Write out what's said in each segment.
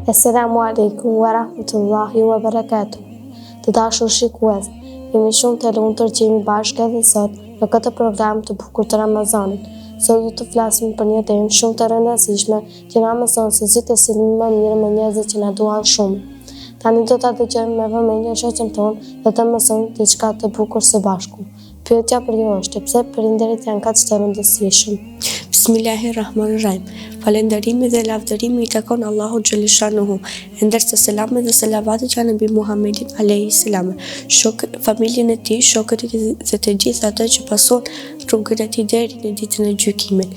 Assalamu alaikum wa rahmatullahi wa barakatuh. Të dashur shikues, jemi shumë të lumtur që jemi bashkë edhe sot në këtë program të bukur të Ramazanit. Sot do të flasim për një temë shumë të rëndësishme që na mëson se si të silemi më mirë me njerëzit që na duan shumë. Tani do ta dëgjojmë me vëmendje shoqën tonë dhe të mësojmë diçka të bukur së bashku. Pyetja për ju është: pse prindërit janë kaq të rëndësishëm? Bismillahirrahmanirrahim. Falënderimi dhe lavdërimi i takon Allahu xhaleshanuhu, ndërsa selamet dhe selavatet janë mbi Muhamedit alayhis salam, familjen e tij, shokët e tij dhe të gjithë ata që pason rrugën e tij deri në ditën e gjykimit.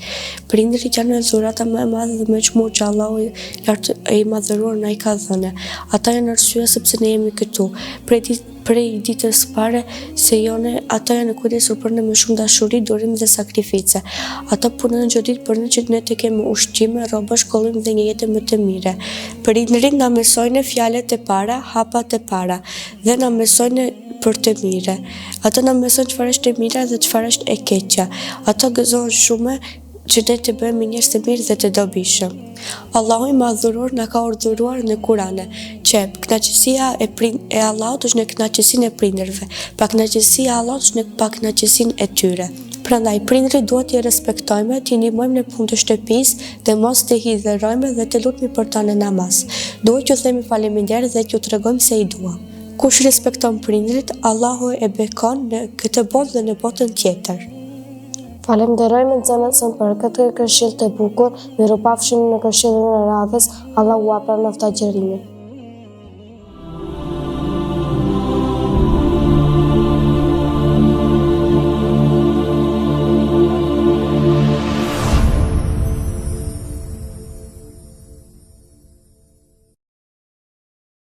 Prindërit janë dhurata më e madhe dhe më e çmuar që Allahu i madhëruar na i ka dhënë. Ata janë arsyeja sepse ne jemi këtu. Prej ditës pare se jone, ata janë kujdesur për ne me shumë dashuri, durim dhe sakrifice. Ata punojnë çdo ditë për ne që ne të kemi ushqime, rroba, shkollim dhe një jetë më të mire. Prindërit na mësojnë fjalët e para, hapat e para dhe na mësojnë për të mire. Ata na mësojnë çfarë është e mira dhe çfarë është e keqja. Ata gëzojnë shumë që ne të bëhemi njerëz të mirë dhe të dobishëm. Allahu i madhëruar na ka urdhëruar në Kur'ane që kënaqësia e Allahut është në kënaqësinë e prindërve, pa kënaqësia e Allahut është në pakënaqësinë e tyre. Prandaj prindërit duhet t'i respektojmë, t'i ndihmojmë në punë të shtëpisë dhe mos t'i hidherojmë dhe të lutemi për ta në namaz. Duhet t'ju themi faleminderit dhe t'ju tregojmë se i duam. Kush respekton prindërit, Allahu e bekon në këtë botë dhe në botën tjetër. Falenderojmë nxënësin për këtë këshill të bukur. Mirupafshim në këshillin e radhës. Allahu ua pranoftë agjërimin.